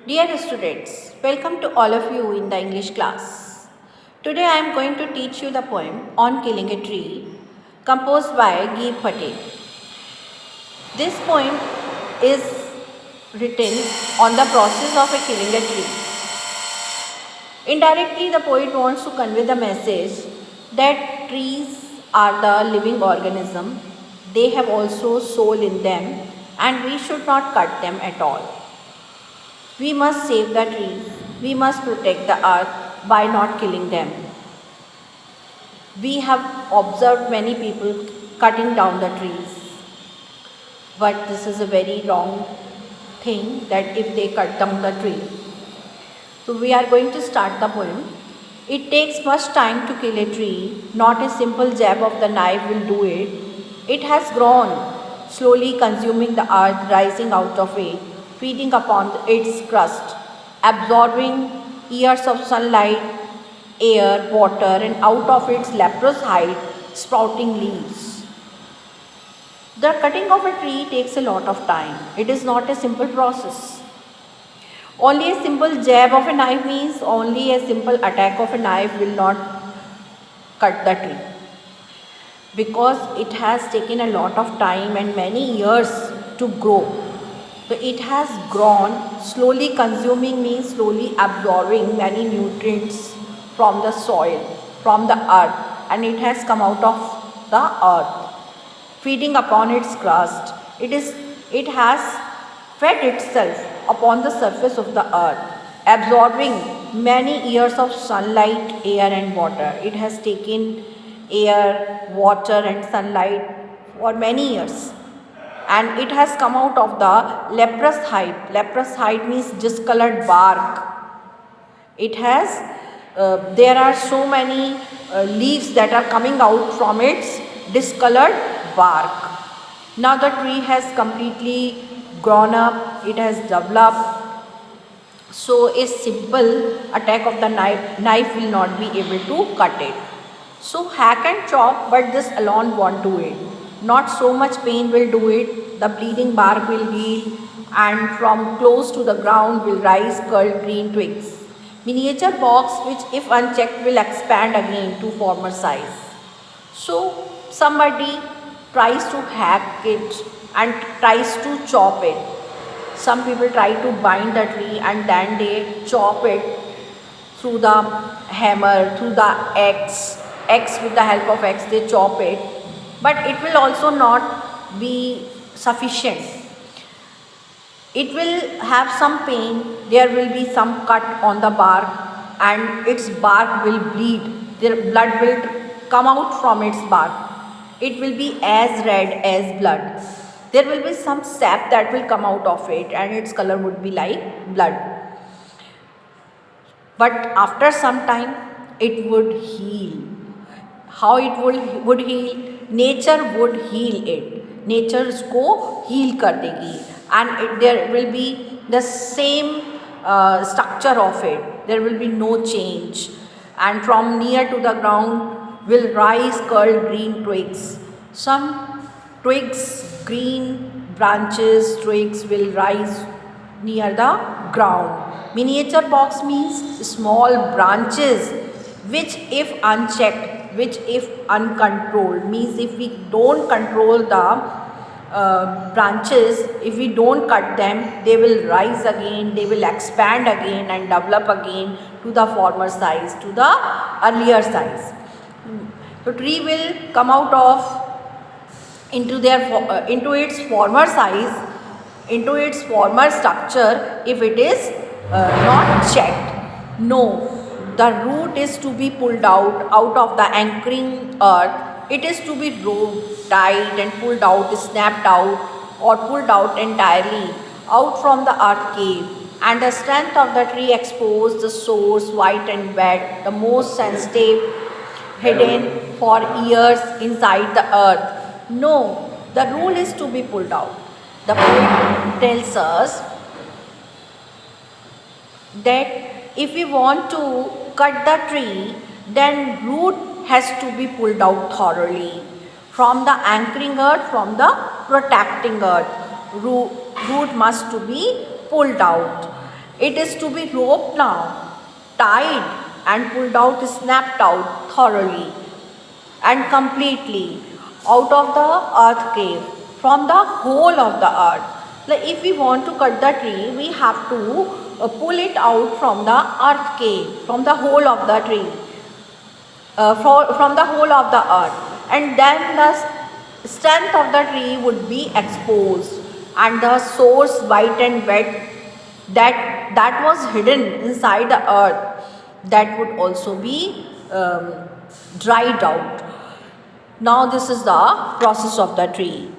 Dear students, welcome to all of you in the English class. Today I am going to teach you the poem On Killing a Tree, composed by Gir Patel. This poem is written on the process of killing a tree. Indirectly, the poet wants to convey the message that trees are the living organism. They have also soul in them and we should not cut them at all. We must save the trees. We must protect the earth by not killing them. We have observed many people cutting down the trees. But this is a very wrong thing that if they cut down the tree. So we are going to start the poem. It takes much time to kill a tree. Not a simple jab of the knife will do it. It has grown, slowly consuming the earth, rising out of it, feeding upon its crust, absorbing years of sunlight, air, water, and out of its leprous hide, sprouting leaves. The cutting of a tree takes a lot of time. It is not a simple process. Only a simple jab of a knife means only a simple attack of a knife will not cut the tree. Because it has taken a lot of time and many years to grow. So it has grown, slowly consuming means slowly absorbing many nutrients from the soil, from the earth, and it has come out of the earth, feeding upon its crust. It has fed itself upon the surface of the earth, absorbing many years of sunlight, air and water. It has taken air, water and sunlight for many years. And it has come out of the leprous hide. Leprous hide means discolored bark. There are so many leaves that are coming out from its discolored bark. Now the tree has completely grown up, it has developed. So a simple attack of the knife will not be able to cut it. So hack and chop, but this alone won't do it. Not so much pain will do it. The bleeding bark will heal and from close to the ground will rise curled green twigs. Miniature box which if unchecked will expand again to former size. So somebody tries to hack it and tries to chop it. Some people try to bind the tree and then they chop it through the hammer, through the axe. With the help of axe they chop it. But it will also not be sufficient. It will have some pain, there will be some cut on the bark and its bark will bleed. The blood will come out from its bark. It will be as red as blood. There will be some sap that will come out of it and its color would be like blood. But after some time it would heal. How it would heal? Nature would heal it. Nature इसको heal कर देगी and there will be the same structure of it. There will be no change and from near to the ground will rise curled green twigs. Some twigs, green branches, twigs will rise near the ground. Miniature box means small branches which if unchecked, which if uncontrolled, means if we don't control the branches, if we don't cut them, they will rise again, they will expand again and develop again to the former size, to the earlier size. So tree will come out of into its former size, into its former structure if it is not checked. No. The root is to be pulled out of the anchoring earth. It is to be tied and pulled out, snapped out or pulled out entirely out from the earth cave. And the strength of the tree exposed, the source, white and wet, the most sensitive, hidden for years inside the earth. No, the rule is to be pulled out. The poet tells us that if we want to cut the tree, then root has to be pulled out thoroughly from the anchoring earth, from the protecting earth. Root must to be pulled out. It is to be roped now, tied and pulled out, snapped out thoroughly and completely out of the earth cave, from the whole of the earth. Like if we want to cut the tree, we have to pull it out from the earth cave, from the whole of the tree, from the whole of the earth, and then the strength of the tree would be exposed, and the source white and wet that was hidden inside the earth, that would also be dried out. Now this is the process of the tree.